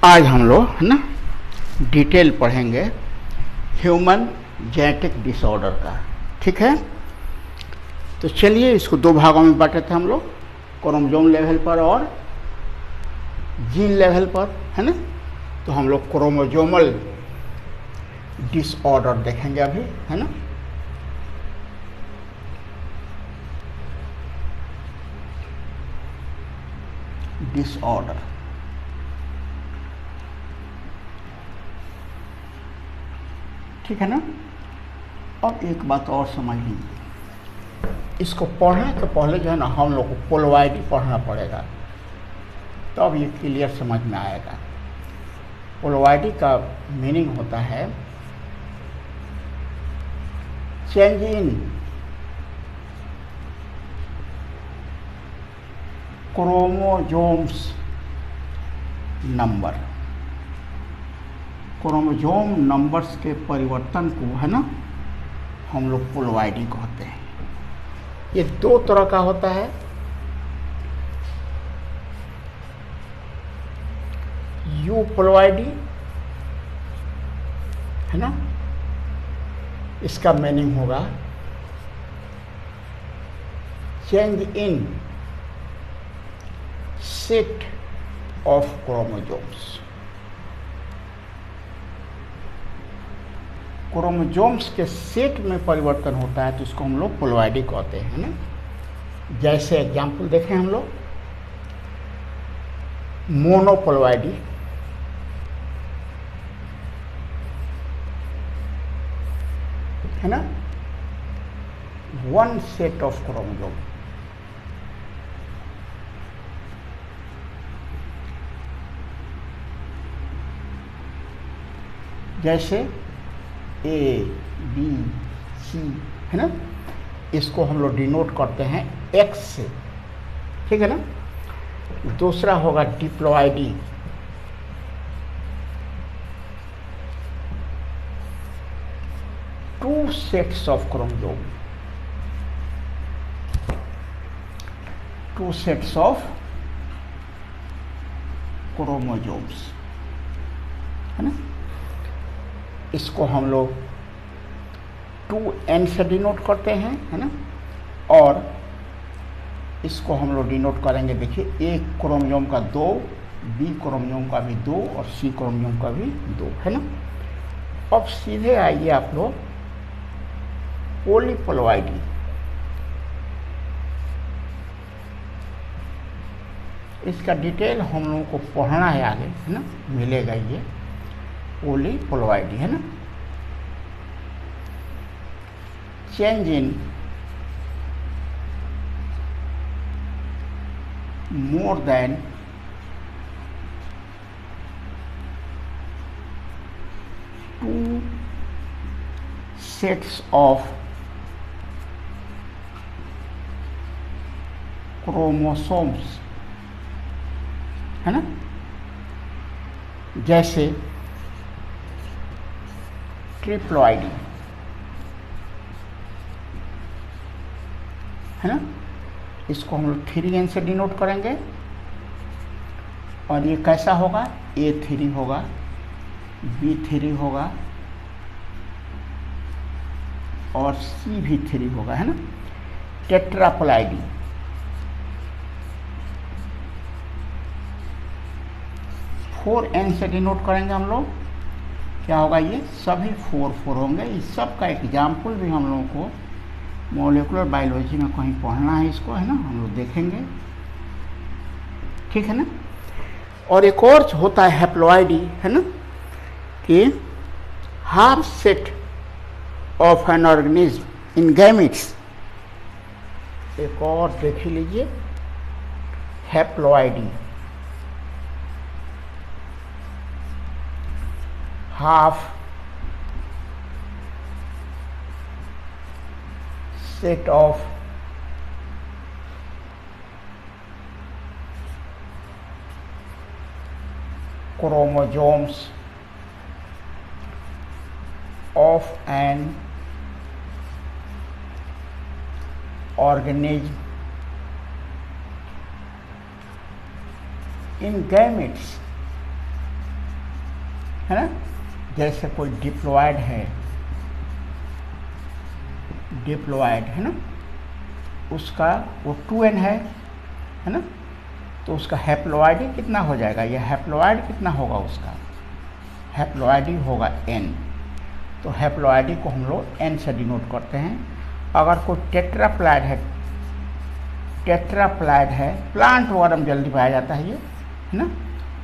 आज हम लोग है ना डिटेल पढ़ेंगे ह्यूमन जेनेटिक डिसऑर्डर का। ठीक है, तो चलिए इसको दो भागों में बांटे थे हम लोग, क्रोमोसोम लेवल पर और जीन लेवल पर, है ना। तो हम लोग क्रोमोसोमल डिसऑर्डर देखेंगे अभी, है ना। डिसऑर्डर, ठीक है ना। अब एक बात और समझ लीजिए, इसको पढ़ने के पहले जो है ना हम लोग को पोलोआइडी पढ़ना पड़ेगा, तो अब ये क्लियर समझ में आएगा। पोलोआइडी का मीनिंग होता है change in chromosomes number. Chromosome numbers के परिवर्तन को है ना हम लोग पोलोआइडी कहते हैं। ये दो तरह का होता है, यूपोलोआइडी, है ना। इसका मीनिंग होगा change in set of chromosomes. Chromosomes के सेट में परिवर्तन होता है तो इसको हम लोग पोलोआइडी कहते हैं, है ना। जैसे एग्जाम्पल देखें हम लोग, मोनोपोलोआइडी, है ना, वन सेट ऑफ क्रोमोसोम। जैसे ए बी सी, है ना, इसको हम लोग डिनोट करते हैं एक्स से, ठीक है ना। दूसरा होगा diploidy, two sets of chromosome, two sets of chromosomes, है ना। इसको हम लोग 2n से डिनोट करते हैं, है ना। और इसको हम लोग डिनोट करेंगे, देखिए ए क्रोमोसोम का 2, बी क्रोमोसोम का भी 2 और सी क्रोमोसोम का भी 2, है ना। अब सीधे आइए आप लोग पॉलीपोलोआइडी। इसका डिटेल हम लोगों को पढ़ना है आगे, है ना, मिलेगा ये पॉलीपोलोआइडी, है ना। Change in more than 2 sets of chromosomes, है ना। जैसे ट्रिप्लोआइडी, है ना। इसको हम लोग 3n से डिनोट करेंगे और ये कैसा होगा, A3 होगा, B3 होगा और C भी 3 होगा, है ना। टेट्राप्लोआइडी, फोर n से डिनोट करेंगे हम लोग, क्या होगा, ये सभी 4 होंगे। इस सब का एग्जाम्पल भी हम लोगों को मॉलिक्यूलर बायोलॉजी में कहीं पढ़ना है इसको, है ना, हम लोग देखेंगे, ठीक है ना। और एक और होता है हैप्लोइडी, है ना, कि half set of an organism in gametes. एक और देख लीजिए हैप्लोइडी, half set of chromosomes of an organism in gametes है ना। जैसे कोई डिप्लॉयड है ना, उसका वो 2n है ना, तो उसका हैप्लॉइड कितना हो जाएगा, ये हैप्लॉइड कितना होगा, उसका हैप्लॉइड होगा n। तो हैप्लॉइड को हम लोग n से डिनोट करते हैं। अगर कोई टेट्राप्लॉइड है, प्लांट वगैरह में जल्दी पाया जाता है ये, है ना,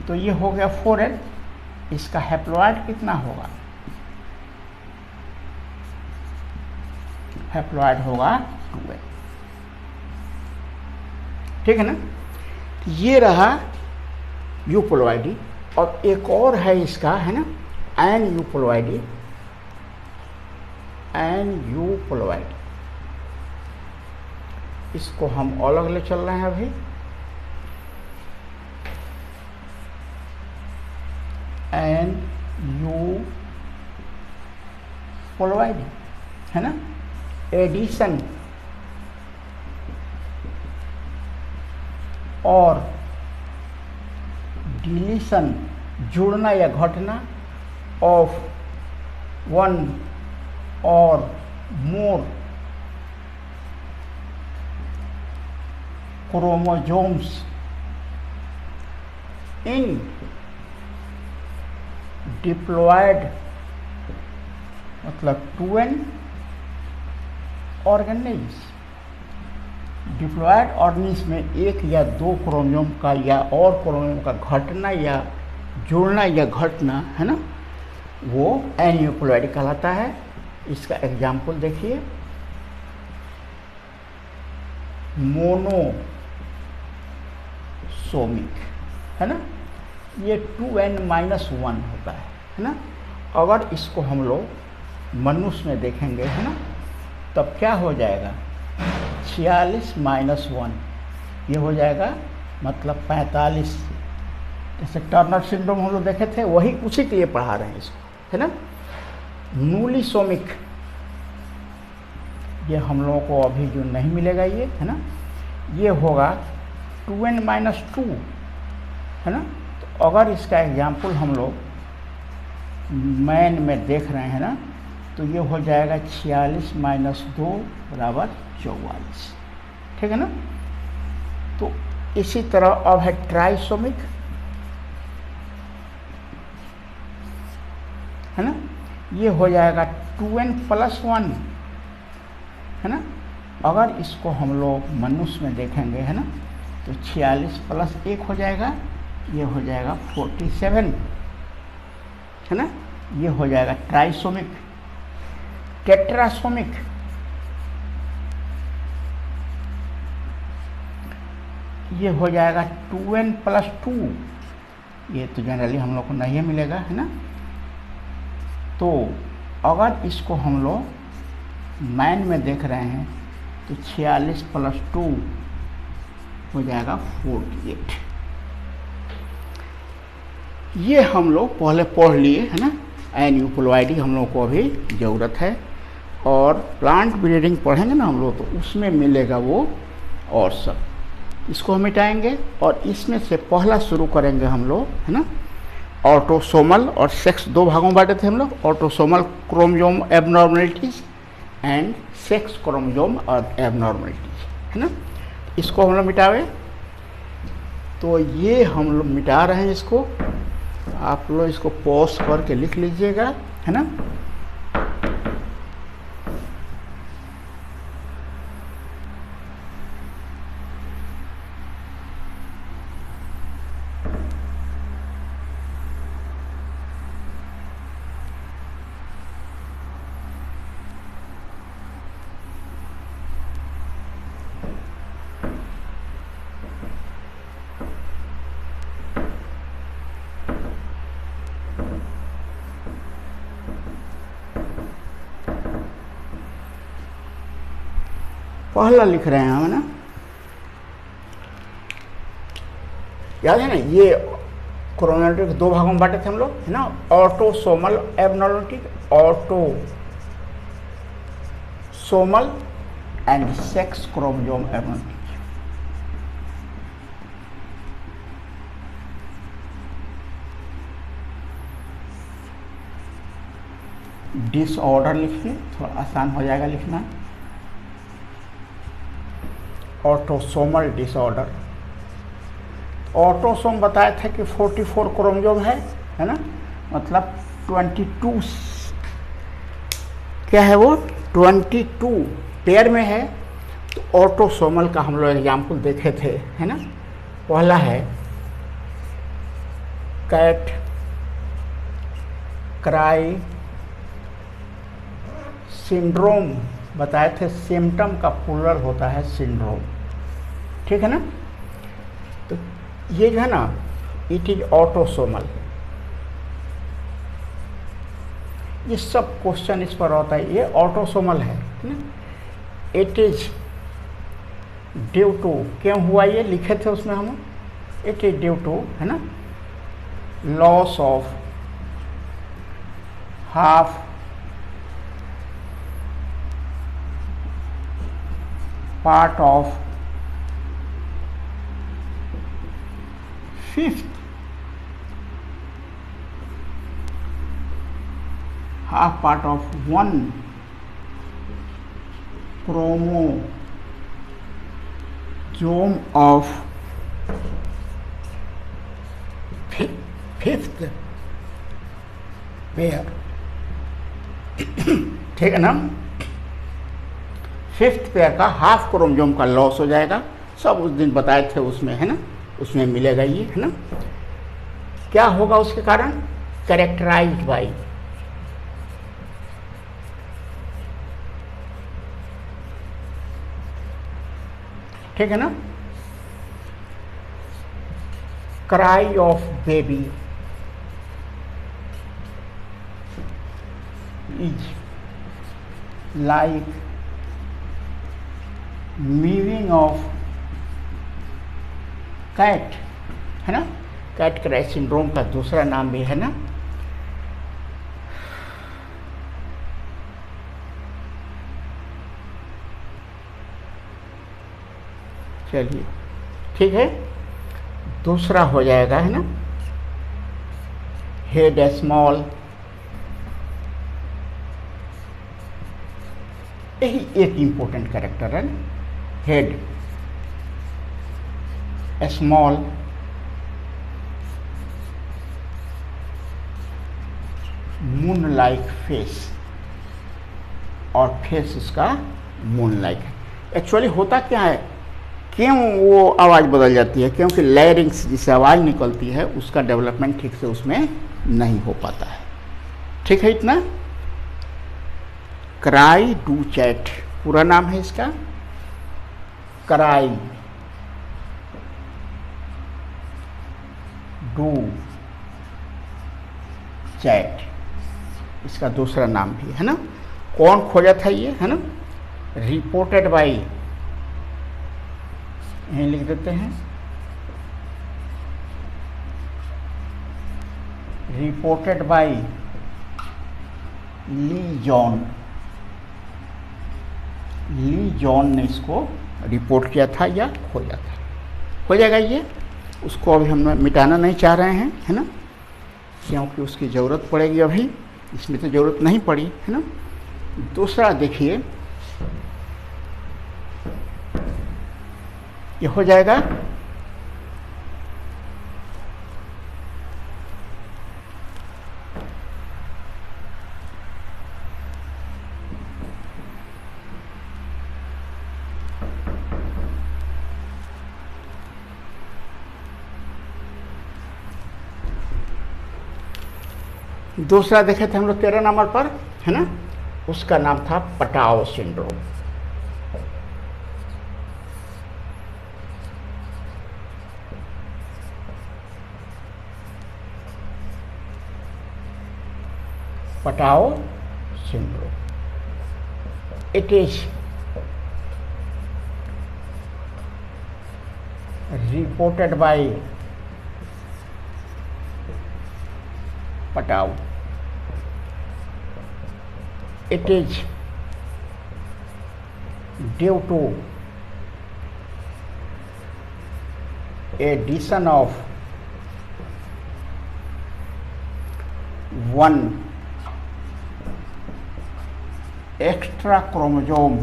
तो ये हो गया 4n, इसका हैप्लॉइड कितना होगा, हैप्लॉइड होगा 2n, ठीक है ना। ये रहा यूप्लॉइडी। और एक और है इसका, है ना, एन यूप्लॉइडी। इसको हम अलग ले चल रहे हैं अभी। एन यूप्लॉइडी, है ना, एडिशन और डिलीशन, जुड़ना या घटना ऑफ वन और मोर क्रोमोसोम्स इन डिप्लॉयड मतलब 2n ऑर्गेनिल्स। डिप्लॉयड ऑर्गेनिल्स में एक या दो क्रोमोसोम का या और क्रोमोसोम का घटना या जुड़ना या घटना, है ना, वो एन्यूप्लॉइड कहलाता है। इसका एग्जाम्पल देखिए, मोनोसोमिक, है ना, ये 2n-1 होता है ना। अगर इसको हम लोग मनुष्य में देखेंगे, है ना, तब क्या हो जाएगा, 46-1, ये हो जाएगा मतलब 45। जैसे टर्नर सिंड्रोम हम लोग देखे थे, वही उसी के लिए पढ़ा रहे हैं इसको, है ना। नूलिसोमिक, ये हम लोगों को अभी जो नहीं मिलेगा ये, है ना, ये होगा 2n-2, है ना। तो अगर इसका एग्जाम्पल हम लोग मैन में देख रहे हैं ना, तो ये हो जाएगा 46-2 = 44, ठीक है ना। तो इसी तरह अब है ट्राइसोमिक, है ना, ये हो जाएगा 2n+1, है ना। अगर इसको हम लोग मनुष्य में देखेंगे, है ना, तो 46+1 हो जाएगा, ये हो जाएगा 47, है ना। ये हो जाएगा ट्राइसोमिक। टेट्रासोमिक, ये हो जाएगा 2n+2, ये तो जनरली हम लोग को नहीं मिलेगा, है ना। तो अगर इसको हम लोग मैन में देख रहे हैं तो 46+2 हो जाएगा 48। ये हम लोग पहले पढ़ लिए, है ना। एन्यूप्लॉइडी हम लोग को अभी ज़रूरत है, और प्लांट ब्रीडिंग पढ़ेंगे ना हम लोग, तो उसमें मिलेगा वो और सब। इसको हम मिटाएंगे और इसमें से पहला शुरू करेंगे हम लोग, है ना। ऑटोसोमल और सेक्स दो भागों में बांटे थे हम लोग, autosomal chromosome abnormalities and sex chromosome और एबनॉर्मलिटीज, है ना। इसको हम लोग मिटावे, तो ये हम लोग मिटा रहे हैं इसको। आप लोग इसको पॉज करके लिख लीजिएगा, है ना। पहला लिख रहे हैं हम, है ना, याद है ना। ये क्रोमोसोम दो भागों में बांटे थे हम लोग, है ना। Autosomal abnormality, autosomal and sex chromosome abnormality. Disorder लिखिए, थोड़ा आसान हो जाएगा लिखना। Autosomal disorder. ऑटोसोम बताए थे कि 44 क्रोमोसोम है ना, मतलब 22 क्या है वो 22 पेयर में है। तो ऑटोसोमल का हम लोग एग्जाम्पल देखे थे, है ना। पहला है कैट क्राई सिंड्रोम, बताए थे सिम्टम का प्लूरल होता है सिंड्रोम, ठीक है ना। तो ये जो है ना, इट इज ऑटोसोमल। ये सब क्वेश्चन इस पर होता है, ये ऑटोसोमल है ना। इट इज ड्यू टू, क्यों हुआ ये लिखे थे उसमें हम, इट इज ड्यू टू, है ना, loss of half part of fifth, half part of one chromosome of fifth pair, ठीक है ना। फिफ्थ पेयर का हाफ क्रोमोसोम का लॉस हो जाएगा, सब उस दिन बताए थे उसमें, है ना, उसमें मिलेगा ये, है ना। क्या होगा उसके कारण, कैरेक्टराइज्ड बाई ठीक है ना, cry of baby is like mewing of cat, है ना। कैट क्राई सिंड्रोम का दूसरा नाम भी है ना। चलिए ठीक है, दूसरा हो जाएगा, है ना, हेड स्मॉल। यही एक इंपॉर्टेंट कैरेक्टर है, head small, moon like face, और फेस इसका मून लाइक है। एक्चुअली होता क्या है, क्यों वो आवाज़ बदल जाती है, क्योंकि लैरिंग्स जिससे आवाज़ निकलती है उसका डेवलपमेंट ठीक से उसमें नहीं हो पाता है, ठीक है। इतना क्राई डू चैट पूरा नाम है इसका, क्राई डू चैट, इसका दूसरा नाम भी है ना। कौन खोजा था ये, है ना, रिपोर्टेड बाई, यहीं लिख देते हैं, रिपोर्टेड बाई ली जॉन ने इसको रिपोर्ट किया था या खोजा था। हो जाएगा ये, उसको अभी हम मिटाना नहीं चाह रहे हैं, है ना, क्योंकि उसकी ज़रूरत पड़ेगी, अभी इसमें तो ज़रूरत नहीं पड़ी, है ना। दूसरा देखिए, ये हो जाएगा दूसरा देखे थे हम लोग 13 नंबर पर, है ना, उसका नाम था Patau syndrome. Patau syndrome, it is reported by Patau, it is due to addition of one extra chromosome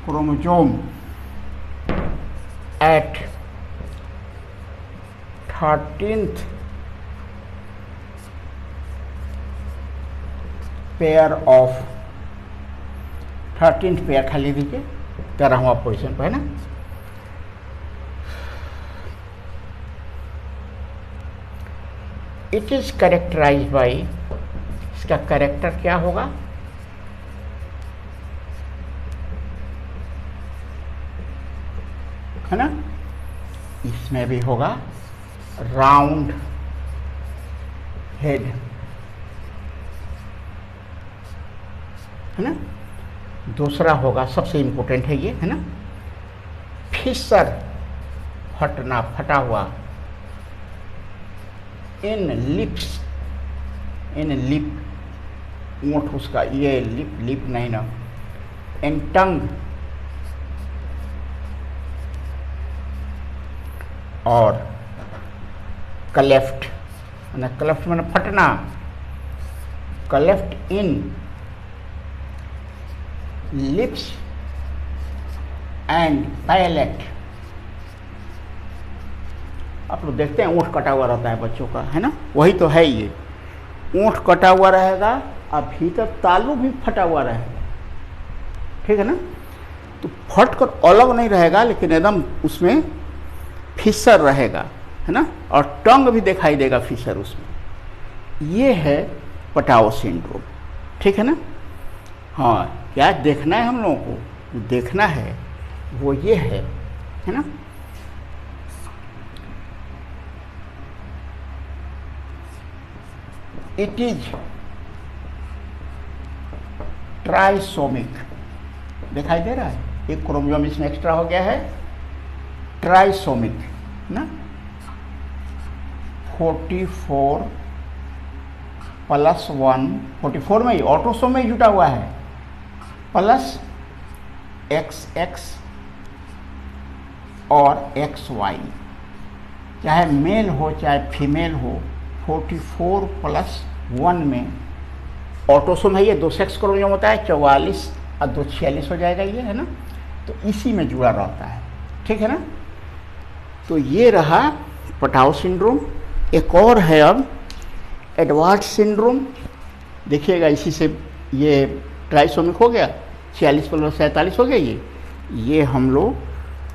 chromosome at 13th pair of 13th pair खाली दीजिए 13वां पोजीशन पर है ना। इट इज कैरेक्टराइज बाई, इसका कैरेक्टर क्या होगा, है ना। इसमें भी होगा राउंड हेड, है ना। दूसरा होगा, सबसे इंपॉर्टेंट है ये, है ना, फिशर, फटना, फटा हुआ, इन लिप्स, इन लिप, ओंठ उसका, ये लिप, लिप नहीं ना, इन टंग, और क्लेफ्ट, मैंने क्लेफ्ट मैंने फटना, cleft in lips and palate. आप लोग देखते हैं ओंठ कटा हुआ रहता है बच्चों का, है ना, वही तो है ये, ओंठ कटा हुआ रहेगा, अब भीतर तालू भी फटा हुआ रहेगा, ठीक है ना। तो फट कर अलग नहीं रहेगा, लेकिन एकदम उसमें फिशर रहेगा, है ना, और टंग भी दिखाई देगा फिशर उसमें। ये है पटाओ सिंड्रोम, ठीक है ना। हाँ, क्या देखना है हम लोगों को, जो देखना है वो ये है ना। इट इज ट्राइसोमिक, दिखाई दे रहा है, एक क्रोमोसोम इसमें एक्स्ट्रा हो गया है, ट्राइसोमिक ना, 44 + 1, 44 में ही ऑटोसोम में ही जुटा हुआ है, प्लस XX और XY, चाहे मेल हो चाहे फीमेल हो, 44 + 1 में ऑटोसोम है, ये 2 सेक्स क्रोमोसोम होता है, 44 और 2 46 हो जाएगा ये, है ना। तो इसी में जुड़ा रहता है, ठीक है ना। तो ये रहा पटाओ सिंड्रोम। एक और है अब एडवर्ड सिंड्रोम, देखिएगा, इसी से ये ट्राइसोमिक हो गया, 46 + 47 हो गया, ये हम लोग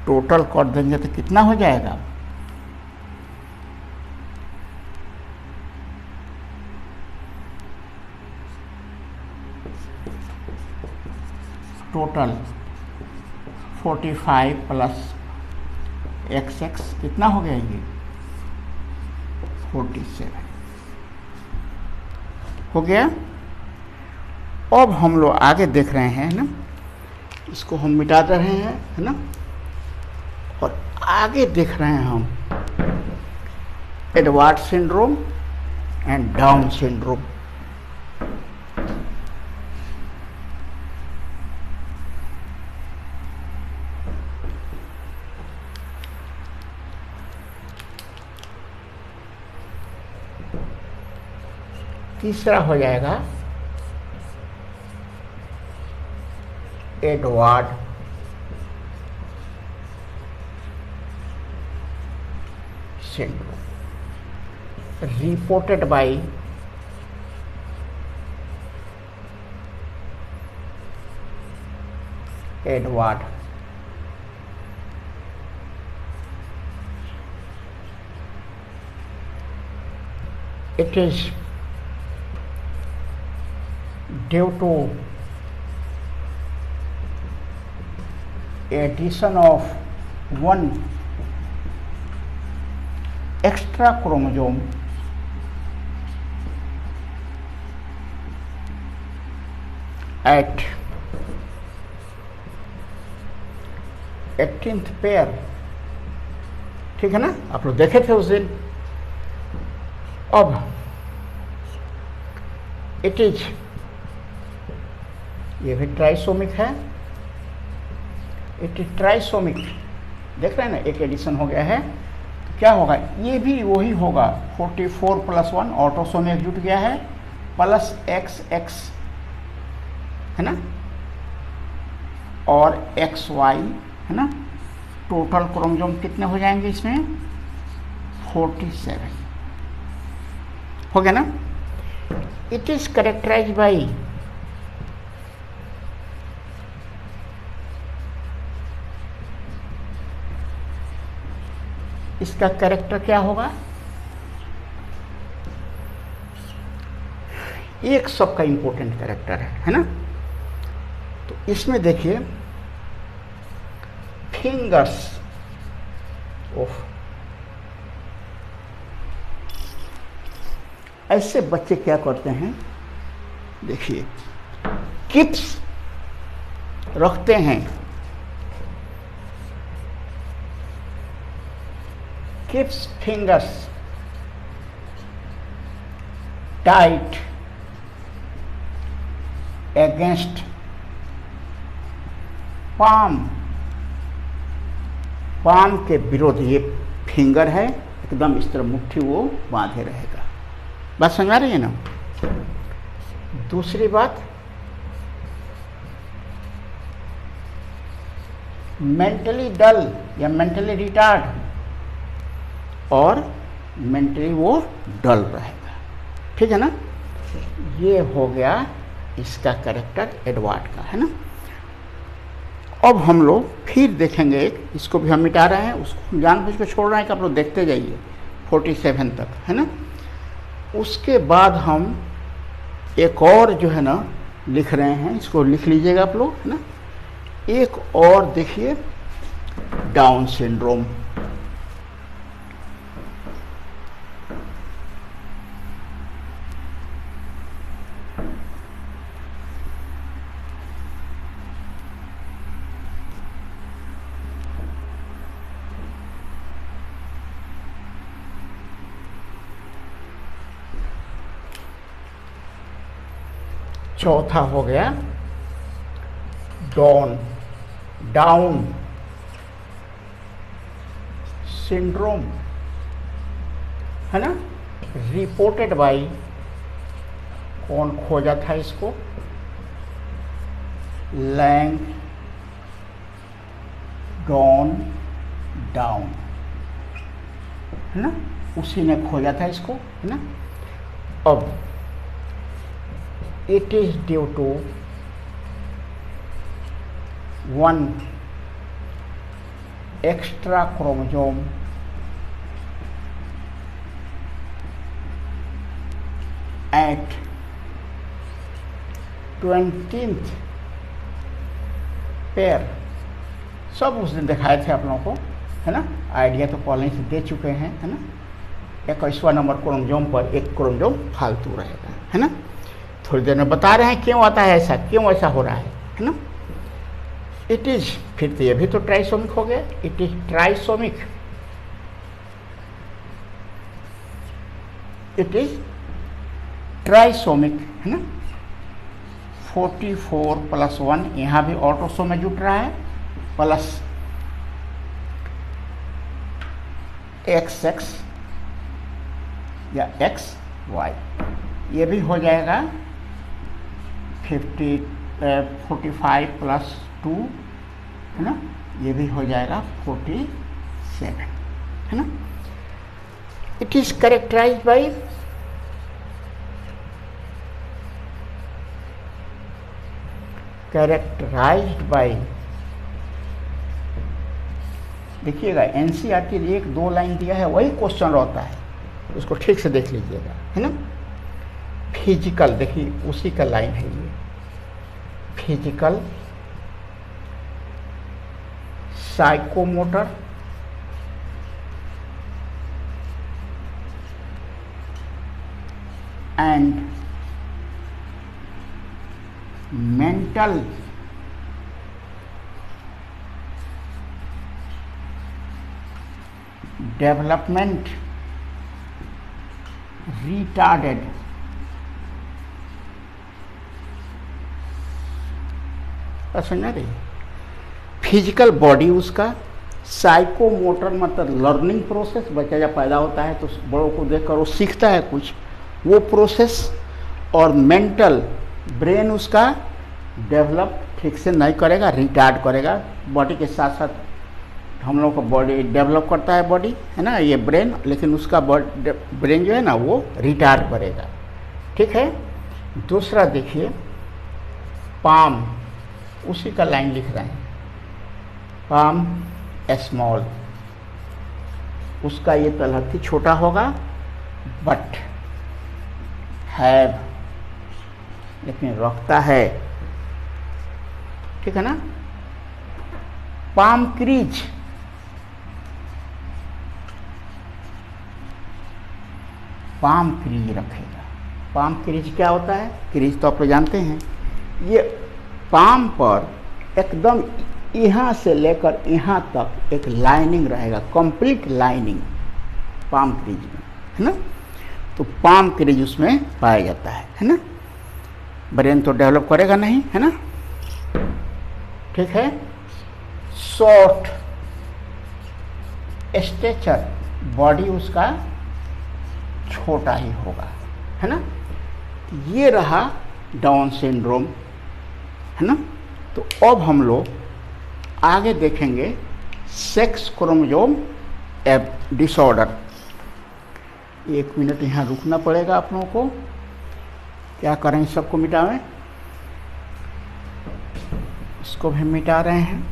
टोटल कर देंगे तो कितना हो जाएगा, टोटल 45 + XX कितना हो गया, ये 47 हो गया। अब हम लोग आगे देख रहे हैं ना, इसको हम मिटा रहे हैं, है ना, और आगे देख रहे हैं हम Edward syndrome and down syndrome. तीसरा हो जाएगा Edward syndrome, reported by Edward it is due to addition of one extra chromosome at 18th pair, ठीक है ना, आप लोग देखे थे उस दिन। अब इट इज, ये भी ट्राइसोमिक है, इट इज ट्राइसोमिक, देख रहे हैं ना, एक एडिशन हो गया है, क्या होगा, ये भी वही होगा 44 + 1 ऑटोसोम जुट गया है प्लस XX है ना, और XY है ना, टोटल क्रोमोसोम कितने हो जाएंगे इसमें 47 हो गया ना। इट इज करेक्टराइज बाई इसका कैरेक्टर क्या होगा, एक सबका इंपॉर्टेंट कैरेक्टर है ना। तो इसमें देखिए फिंगर्स ऑफ, ऐसे बच्चे क्या करते हैं, देखिए किप्स रखते हैं, keeps fingers tight against palm, palm के विरोध, ये फिंगर है एकदम इस तरह मुट्ठी वो बांधे रहेगा। बात समझ आ रही है ना। दूसरी बात, मेंटली डल या मेंटली रिटार्ड और मेंटली वो डल रहेगा, ठीक है ना। ये हो गया इसका कैरेक्टर एडवर्ड का, है ना। अब हम लोग फिर देखेंगे एक, इसको भी हम मिटा रहे हैं, उसको जानबूझ के छोड़ रहे हैं कि आप लोग देखते जाइए 47 तक, है ना। उसके बाद हम एक और जो है ना लिख रहे हैं, इसको लिख लीजिएगा आप लोग, है ना। एक और देखिए डाउन सिंड्रोम, चौथा हो गया डाउन सिंड्रोम, है ना। रिपोर्टेड बाय, कौन खोजा था इसको, लैंग डाउन, है ना, उसी ने खोजा था इसको, है ना। अब it is due to one extra chromosome at 20th pair. सब उस दिन दिखाए थे आप लोगों को, है ना। आइडिया तो पहले से दे चुके हैं, है ना। 21वां नंबर क्रोमोसोम पर एक क्रोमोसोम फालतू रहेगा, है ना। थोड़ी देर में बता रहे हैं क्यों आता है ऐसा, क्यों ऐसा हो रहा है ना। इट इज, फिर तो ये भी तो ट्राइसोमिक हो गया, it is trisomic, it is trisomic, है ना। 44 + 1 यहाँ भी ऑटोसोम में जुट रहा है, प्लस XX या XY, ये भी हो जाएगा 45 + 2, है ना, ये भी हो जाएगा 47, है ना। इट इज कैरेक्टराइज्ड बाय देखिएगा एनसीईआरटी 1-2 लाइन दिया है, वही क्वेश्चन रहता है, उसको ठीक से देख लीजिएगा, है ना। फिजिकल, देखिए उसी का लाइन है ये, physical, psychomotor, and mental development retarded, समझ रही। फिजिकल बॉडी उसका साइकोमोटर मतलब लर्निंग प्रोसेस, बच्चा जब पैदा होता है तो बड़ों को देखकर वो सीखता है कुछ, वो प्रोसेस। और मेंटल, ब्रेन उसका डेवलप ठीक से नहीं करेगा, रिटार्ड करेगा। बॉडी के साथ साथ हम लोग का बॉडी डेवलप करता है, बॉडी है ना, ये ब्रेन, लेकिन उसका ब्रेन जो है ना वो रिटार्ड करेगा। ठीक है। दूसरा देखिए, पाम, उसी का लाइन लिख रहे हैं, पाम स्मॉल, उसका ये तलहथी छोटा होगा, बट हैव, लेकिन रखता है। ठीक है ना। पाम क्रीज, पाम क्रीज रखेगा। पाम क्रीज क्या होता है? क्रीज तो आप लोग जानते हैं, ये पाम पर एकदम यहाँ से लेकर यहाँ तक एक लाइनिंग रहेगा, कंप्लीट लाइनिंग पाम क्रीज में, है ना। तो पाम क्रीज उसमें पाया जाता है ना। ब्रेन तो डेवलप करेगा नहीं, है ना। ठीक है। शॉर्ट स्ट्रेचर, बॉडी उसका छोटा ही होगा, है ना। ये रहा डाउन सिंड्रोम, है ना। तो अब हम लोग आगे देखेंगे सेक्स क्रोमोसोम डिसऑर्डर। 1 मिनट यहाँ रुकना पड़ेगा आप लोगों को। क्या करें, सबको मिटावें, इसको भी मिटा रहे हैं।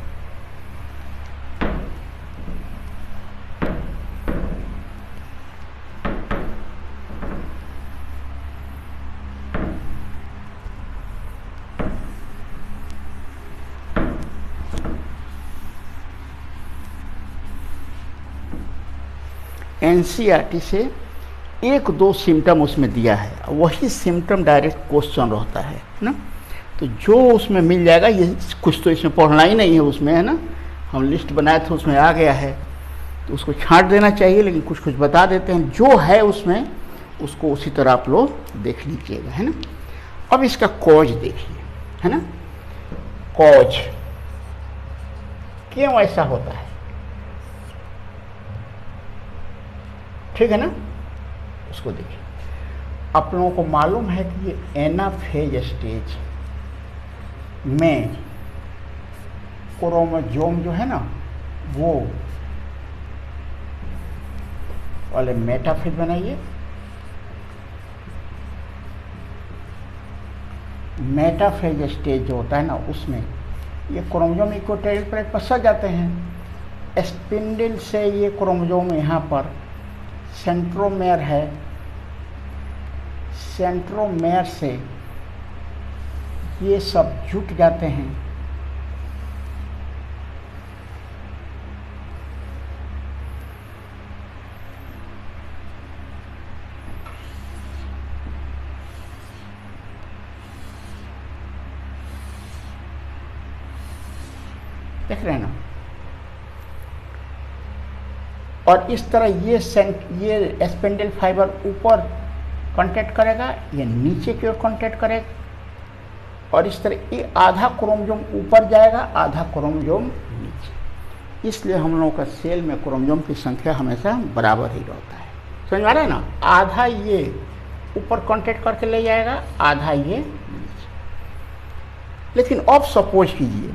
एनसीईआरटी से 1-2 सिम्टम उसमें दिया है, वही सिम्टम डायरेक्ट क्वेश्चन रहता है ना। तो जो उसमें मिल जाएगा, ये कुछ तो इसमें पढ़ना ही नहीं है उसमें, है ना। हम लिस्ट बनाए थे उसमें आ गया है, तो उसको छांट देना चाहिए, लेकिन कुछ कुछ बता देते हैं जो है उसमें, उसको उसी तरह आप लोग देख लीजिएगा, है ना। अब इसका कॉज देखिए, है ना। कॉज क्यों ऐसा होता है, ठीक है ना। उसको देखिए, आप लोगों को मालूम है कि ये एनाफेज स्टेज में क्रोमोसोम जो है ना वो वाले मेटाफेज बनाइए, मेटाफेज स्टेज जो होता है ना उसमें ये क्रोमोसोम इक्वेटोरियल प्लेट पर सज जाते हैं। स्पिंडल से ये क्रोमोसोम यहाँ पर सेंट्रोमेयर है, सेंट्रोमेयर से ये सब जुट जाते हैं। देख रहे हैं ना। और इस तरह ये स्पिंडल फाइबर ऊपर कांटेक्ट करेगा, ये नीचे की ओर कांटेक्ट करेगा, और इस तरह ये आधा क्रोमोसोम ऊपर जाएगा, आधा क्रोमोसोम नीचे। इसलिए हम लोगों का सेल में क्रोमोसोम की संख्या हमेशा बराबर ही रहता है। समझ में आ रहा है ना। आधा ये ऊपर कांटेक्ट करके ले जाएगा, आधा ये नीचे। लेकिन अब सपोज कीजिए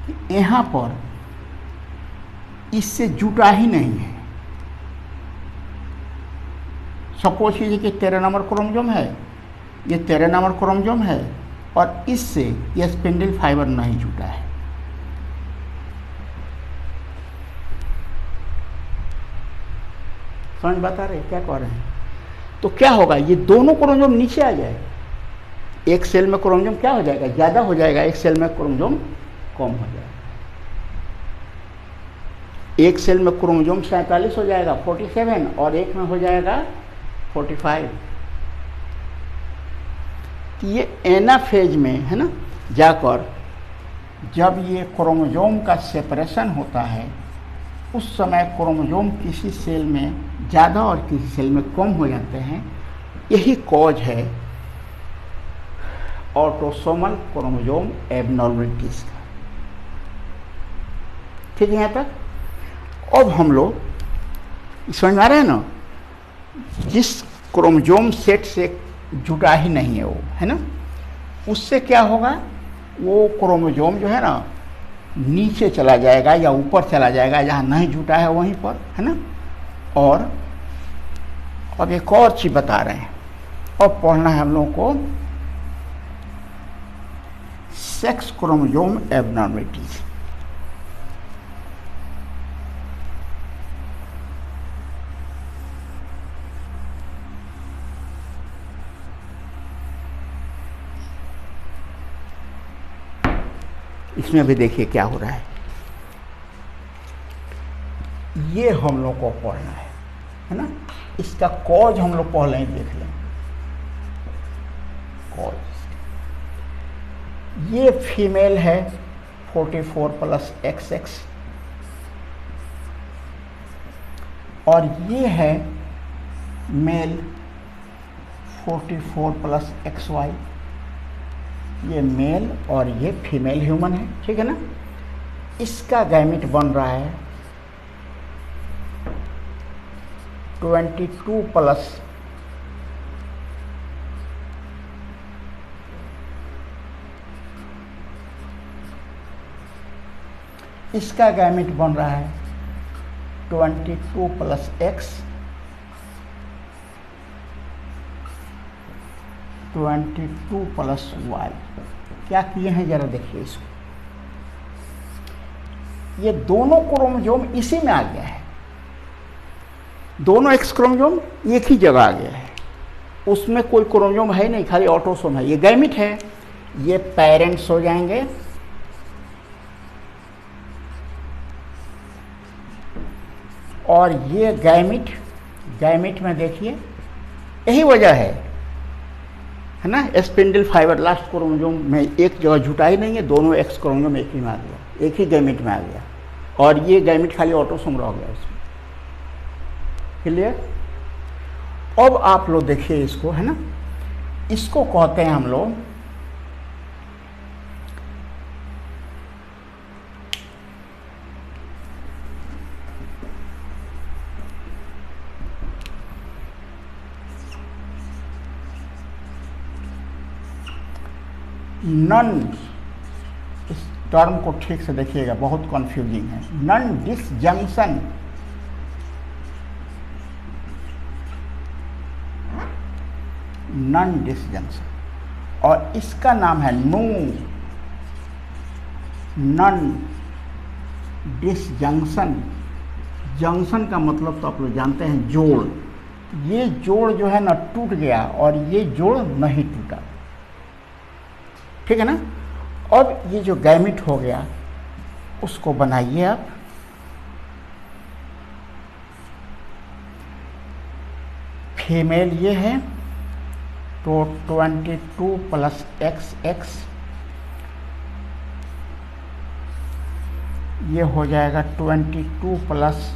कि यहाँ पर इससे जुटा ही नहीं है। सपोज कीजिए कि 13 नंबर क्रोमोसोम है, ये 13 नंबर क्रोमोसोम है, और इससे ये स्पिंडल फाइबर नहीं जुटा है। समझ बता रहे क्या कह रहे हैं। तो क्या होगा, ये दोनों क्रोमोसोम नीचे आ जाएगा। एक सेल में क्रोमोसोम क्या हो जाएगा, ज़्यादा हो जाएगा, एक सेल में क्रोमोसोम कम हो जाएगा। एक सेल में क्रोमोसोम 47 हो जाएगा 47, और एक में हो जाएगा 45। ये एनाफेज में है ना जाकर जब ये क्रोमोसोम का सेपरेशन होता है, उस समय क्रोमोसोम किसी सेल में ज़्यादा और किसी सेल में कम हो जाते हैं। यही कॉज है ऑटोसोमल क्रोमोसोम एबनॉर्मलिटीज का। ठीक है यहाँ तक। अब हम लोग समझ में आ रहे हैं ना, जिस क्रोमोसोम सेट से जुटा ही नहीं है वो, है ना, उससे क्या होगा, वो क्रोमोसोम जो है ना नीचे चला जाएगा या ऊपर चला जाएगा, जहाँ नहीं जुटा है वहीं पर, है ना। और अब एक और चीज बता रहे हैं, अब पढ़ना है हम लोगों को सेक्स क्रोमोसोम एबनॉर्मलिटीज। इसमें भी देखिए क्या हो रहा है, ये हम लोग को पढ़ना है ना। इसका कॉज हम लोग पहले ही देख लें। कॉज, ये फीमेल है 44 + XX और ये है मेल 44 + XY। ये मेल और ये फीमेल ह्यूमन है, ठीक है ना। इसका गैमेट बन रहा है 22+, इसका गैमेट बन रहा है 22+ X, 22+ Y। क्या किए हैं जरा देखिए इसको, ये दोनों क्रोमोसोम इसी में आ गया है, दोनों एक्स क्रोमोसोम एक ही जगह आ गया है, उसमें कोई क्रोमोसोम है नहीं, खाली ऑटोसोम है। ये गैमेट है, ये पेरेंट्स हो जाएंगे, और ये गैमेट में देखिए यही वजह है ना, स्पिंडल फाइबर लास्ट क्रोमोसोम में एक जगह जुटा ही नहीं है, दोनों एक्स क्रोमोसोम एक ही में आ गया, एक ही गैमेट में आ गया, और ये गैमेट खाली ऑटोसोम रह गया उसमें। क्लियर। अब आप लोग देखिए इसको, है ना, इसको कहते हैं हम लोग नन, इस टर्म को ठीक से देखिएगा, बहुत कंफ्यूजिंग है। नन डिसजंक्शन, नन डिसजंक्शन, और इसका नाम है नो नन डिसजंक्शन। जंक्शन का मतलब तो आप लोग जानते हैं, जोड़। ये जोड़ जो है ना टूट गया और ये जोड़ नहीं टूटा, ठीक है ना। अब ये जो गैमेट हो गया उसको बनाइए आप, फीमेल ये है तो 22+ XX, ये हो जाएगा 22+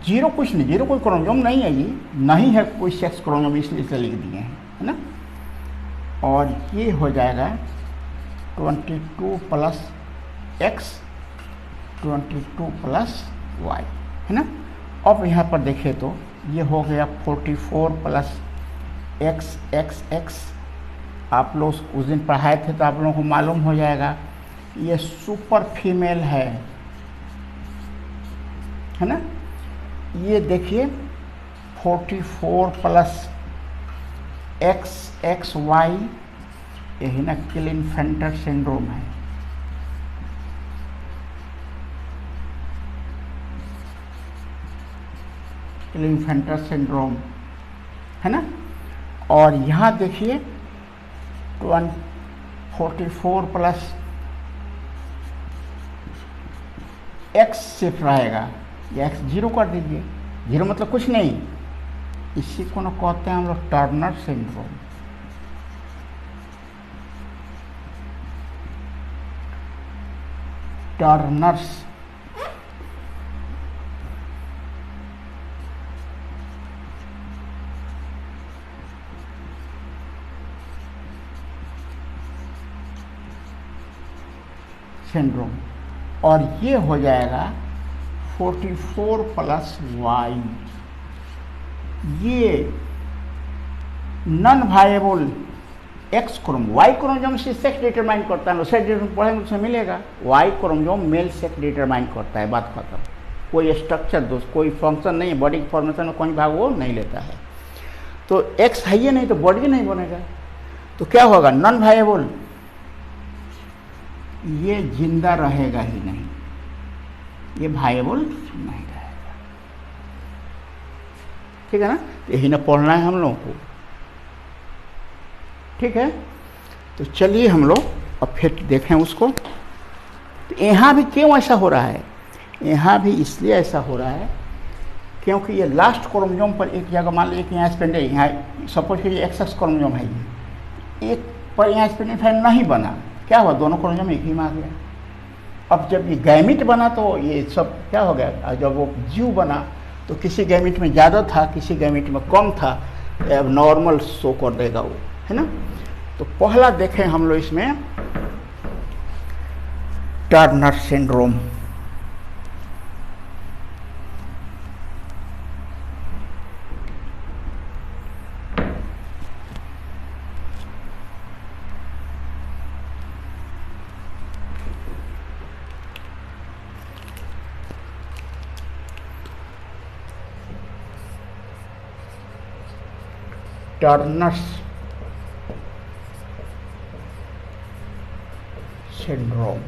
0, कुछ नहीं, 0 कोई क्रोमोसोम नहीं है, ये नहीं है कोई सेक्स क्रोमोसोम, इसलिए लिख दिए हैं, है ना। और ये हो जाएगा 22+ X 22+ Y, है ना। अब यहाँ पर देखें तो ये हो गया 44+ XXX। आप लोग उस दिन पढ़ाए थे तो आप लोगों को मालूम हो जाएगा, ये सुपर फीमेल है ना। ये देखिए 44+ XXY, यही ना क्लिनफेल्टर सिंड्रोम है। क्लिनफेल्टर सिंड्रोम, है ना। और यहाँ देखिए 44+ X सिर्फ रहेगा, या X 0 कर दीजिए। 0 मतलब कुछ नहीं, इसी को ना कहते हैं हम लोग टर्नर सिंड्रोम। टर्नर्स सिंड्रोम, और ये हो जाएगा 44 प्लस वाई। ये non viable X chromosome, Y chromosome से सेक्स डिटरमाइन करता है, सेक्स डिटरमाइन पढ़ेंगे उसमें मिलेगा। Y chromosome male sex determine करता है, बात खत्म। कोई स्ट्रक्चर दोस्त, कोई फंक्शन नहीं है, बॉडी फॉर्मेशन में कोई भाग वो नहीं लेता है। तो एक्स है ही नहीं तो बॉडी नहीं बनेगा। तो क्या होगा, नॉन वायबल, ये जिंदा रहेगा ही नहीं, ये वायबल नहीं रहेगा। ठीक है ना, यही ना पढ़ना है हम लोगों को। ठीक है, तो चलिए हम लोग अब फिर देखें उसको। तो यहाँ भी क्यों ऐसा हो रहा है, यहाँ भी इसलिए ऐसा हो रहा है क्योंकि ये लास्ट क्रोमोजोम पर एक जगह, मान लीजिए कि यहाँ स्पेंडल, यहाँ सपोज करिए एक्स क्रोमोजोम है, ये एक पर यहाँ स्पेंडल फाइल नहीं बना, क्या हुआ, दोनों क्रोमोजोम एक ही में आ गया। अब जब ये गैमिट बना तो ये सब क्या हो गया, जब वो जीव बना तो किसी गैमिट में ज़्यादा था, किसी गैमिट में कम था, अब नॉर्मल शो कर देगा वो, है ना। तो पहला देखें हम लोग इसमें Turner syndrome. Turner syndrome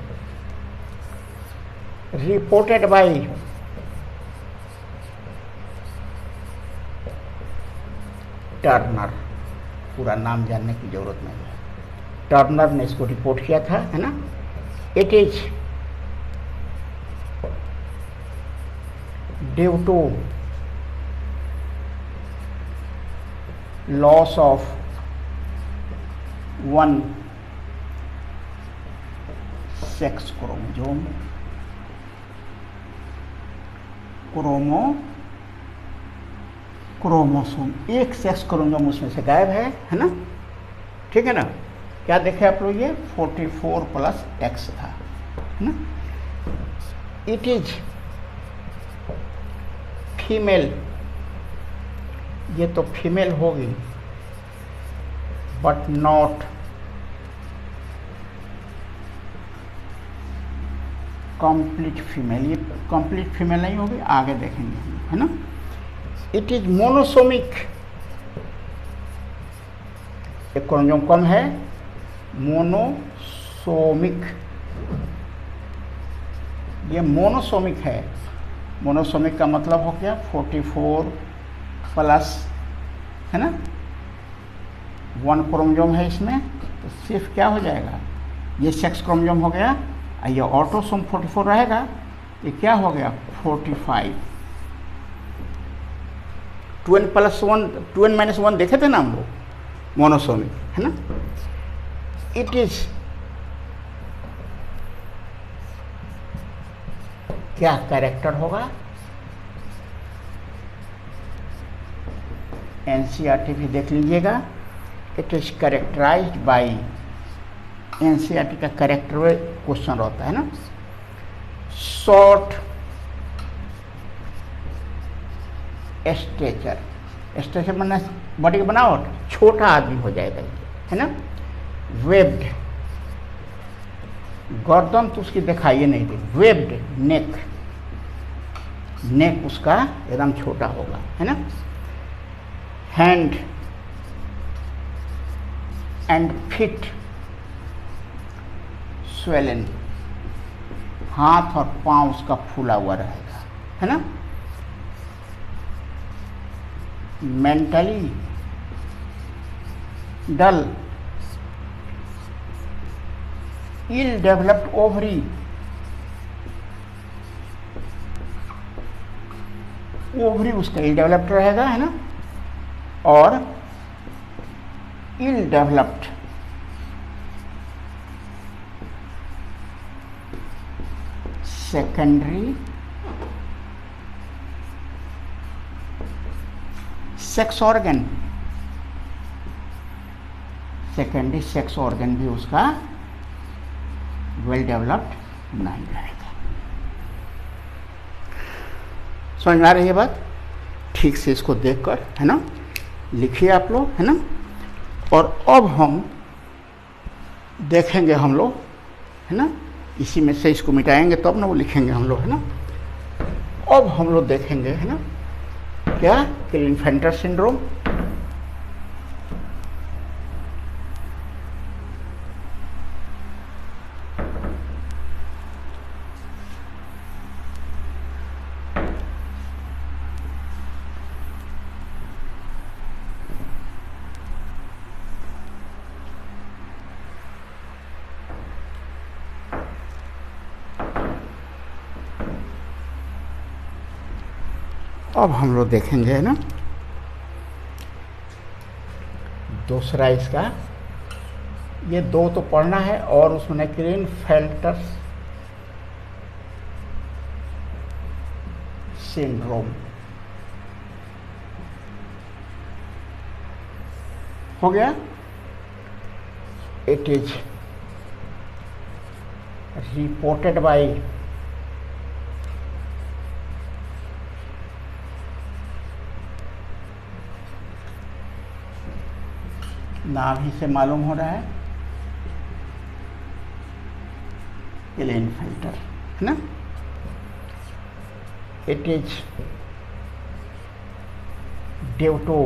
reported by Turner, पूरा नाम जानने की जरूरत नहीं है, टर्नर ने इसको रिपोर्ट किया था, है ना। It is due to loss of one sex chromosome, chromosome, एक सेक्स क्रोमोजोम उसमें से गायब है ना। ठीक है ना, क्या देखे आप लोग, ये 44 प्लस एक्स था, है ना। इट इज फीमेल, ये तो फीमेल होगी बट नॉट कंप्लीट फीमेल, ये कंप्लीट फीमेल नहीं होगी, आगे देखेंगे हम, है ना। इट इज मोनोसोमिक, एक क्रोमोसोम कम है, मोनोसोमिक, ये मोनोसोमिक है। मोनोसोमिक का मतलब हो गया 44 प्लस, है ना, 1 क्रोमोसोम है इसमें, तो सिर्फ क्या हो जाएगा, ये सेक्स क्रोमोसोम हो गया, ये ऑटोसोम 44 रहेगा, ये क्या हो गया 45। 2n प्लस 1, 2n माइनस 1 देखे थे ना हम लोग, मोनोसोमिक, है ना। इट इज क्या कैरेक्टर होगा, एनसीईआरटी भी देख लीजिएगा। It is characterized by, NCERT का कैरेक्टर क्वेश्चन रहता है ना, शॉर्ट स्टेचर, स्टेचर मतलब बॉडी की बनावट, छोटा आदमी हो जाएगा ये, है ना। वेब्ड, गर्दन तो उसकी दिखाइए नहीं दी, वेब्ड नेक, नेक उसका एकदम छोटा होगा, है ना। हैंड एंड फीट स्वेलन, हाथ और पांव उसका फूला हुआ रहेगा, है ना। Mentally dull, ill developed ovary, ovary उसका इल डेवलप्ड रहेगा, है ना। और ill developed secondary sex organ, secondary sex organ भी उसका वेल डेवलप्ड नहीं रहेगा। समझ में आ रही है बात? ठीक से इसको देखकर, है ना, लिखिए आप लोग, है ना। और अब हम देखेंगे हम लोग, है ना, इसी में से इसको मिटाएंगे तब ना वो लिखेंगे हम लोग, है ना। अब हम लोग देखेंगे, है ना, क्या क्लिनफेल्टर सिंड्रोम। अब हम लोग देखेंगे, है ना, दूसरा इसका, ये दो तो पढ़ना है और उसमें क्लिनफेल्टर सिंड्रोम हो गया। इट इज रिपोर्टेड बाय नाम ही से मालूम हो रहा है, क्लिनफेल्टर, है ना। It is due to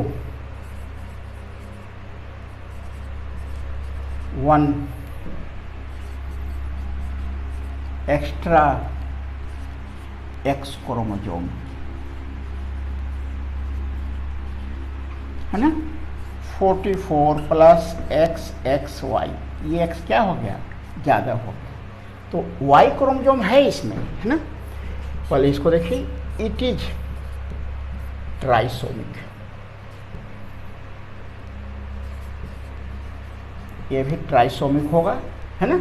one extra X chromosome, है ना, 44 प्लस XXY, ये एक्स क्या हो गया, ज़्यादा हो गया, तो वाई क्रोमोसोम है इसमें, है ना। पहले इसको देखिए, इट इज ट्राइसोमिक, ये भी ट्राइसोमिक होगा, है ना।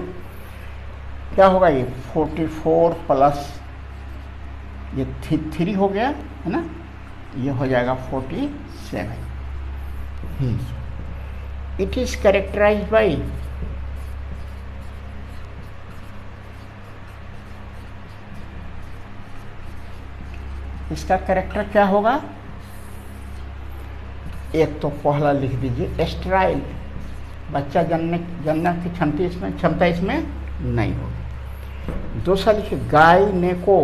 क्या होगा ये 44 प्लस ये 3 हो गया, है ना, ये हो जाएगा 47। इट इज कैरेक्टराइज्ड बाई इसका कैरेक्टर क्या होगा, एक तो पहला लिख दीजिए स्टेराइल, बच्चा जनने की क्षमता इसमें नहीं होगी। दूसरा लिखिए गायनेको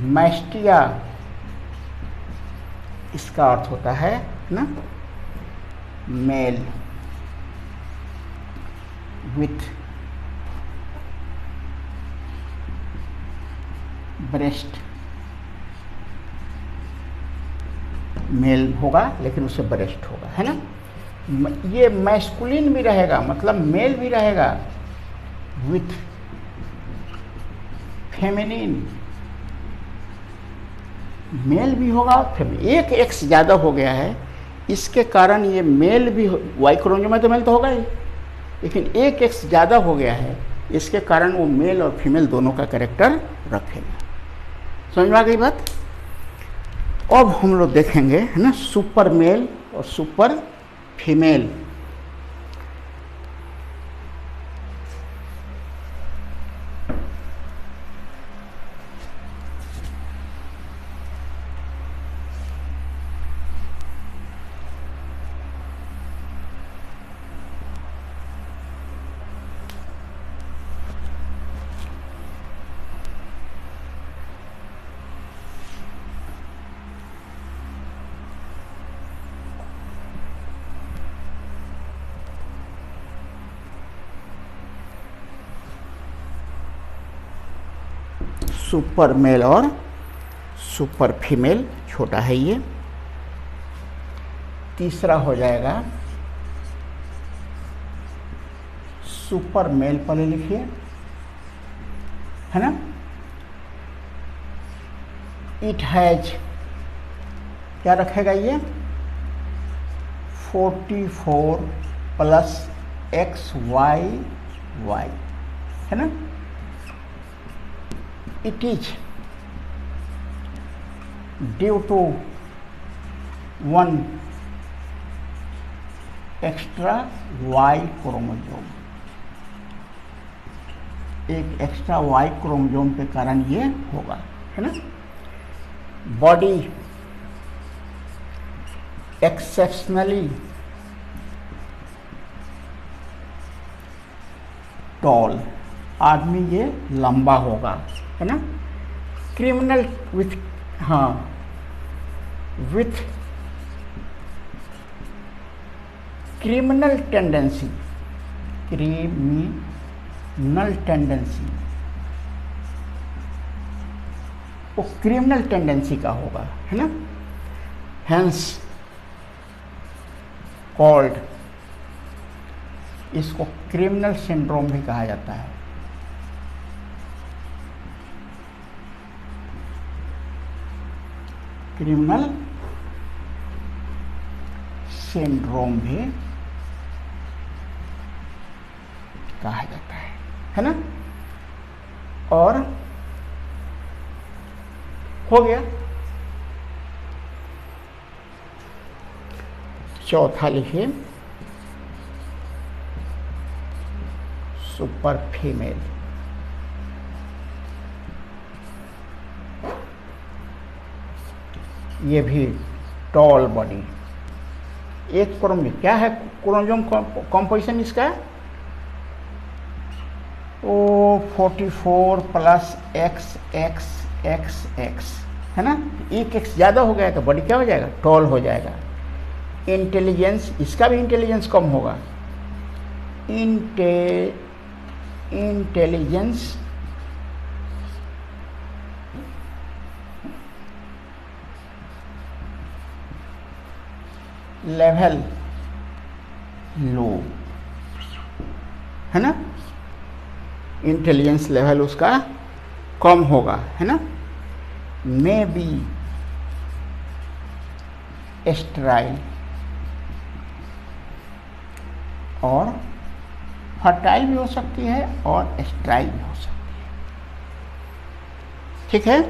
मैस्टिया, इसका अर्थ होता है ना मेल विथ ब्रेस्ट, मेल होगा लेकिन उससे ब्रेस्ट होगा, है ना। ये मैस्कुलिन भी रहेगा, मतलब मेल भी रहेगा विथ फेमिनिन, मेल भी होगा, एक एक्स ज़्यादा हो गया है, इसके कारण ये मेल भी, वाई क्रोमोसोम में तो मेल तो होगा ही, लेकिन एक एक्स ज़्यादा हो गया है, इसके कारण वो मेल और फीमेल दोनों का कैरेक्टर रखेगा। समझ में आ गई बात? अब हम लोग देखेंगे, है ना, सुपर मेल और सुपर फीमेल। सुपर मेल और सुपर फीमेल, छोटा है ये। तीसरा हो जाएगा सुपर मेल, पहले लिखिए, है ना। इट हैज, क्या रखेगा ये 44 प्लस XYY, है ना। It is due to one extra Y chromosome, एक एक्स्ट्रा Y क्रोमोसोम के कारण ये होगा, है ना। बॉडी एक्सेप्शनली टॉल, आदमी ये लंबा होगा, है ना। क्रिमिनल विथ, हाँ, with criminal tendency, criminal tendency, वो क्रिमिनल टेंडेंसी का होगा, है ना। हेंस कॉल्ड, इसको क्रिमिनल सिंड्रोम भी कहा जाता है। क्रिमिनल सिंड्रोम भी कहा जाता है ना। और हो गया। चौथा लिखिए, सुपर फीमेल। ये भी टॉल बॉडी। एक क्रोमोसोम क्या है, क्रोमोसोम कॉम्पोजिशन इसका ओ 44 प्लस XX, है ना। एक एक्स ज़्यादा हो गया तो बॉडी क्या हो जाएगा, टॉल हो जाएगा। इंटेलिजेंस, इसका भी इंटेलिजेंस कम होगा। इंटेलिजेंस लेवल लो, है ना। इंटेलिजेंस लेवल उसका कम होगा, है ना। मे बी स्टेराइल, और फर्टाइल भी हो सकती है और स्टेराइल भी हो सकती है, ठीक है।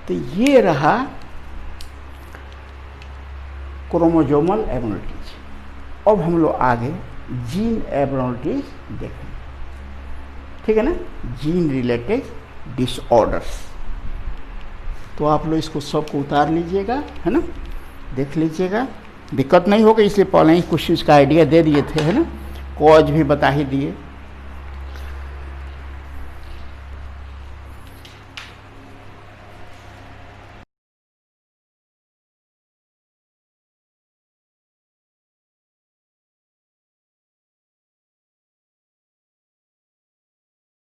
तो ये रहा क्रोमोसोमल एबनॉर्मलिटीज। अब हम लोग आगे जीन एबनॉर्मलिटीज देखेंगे, ठीक है ना। जीन रिलेटेड डिसऑर्डर्स, तो आप लोग इसको सबको उतार लीजिएगा, है ना, देख लीजिएगा, दिक्कत नहीं होगी। इसलिए पहले ही कुछ इसका आइडिया दे दिए थे, है ना, कॉज भी बता ही दिए।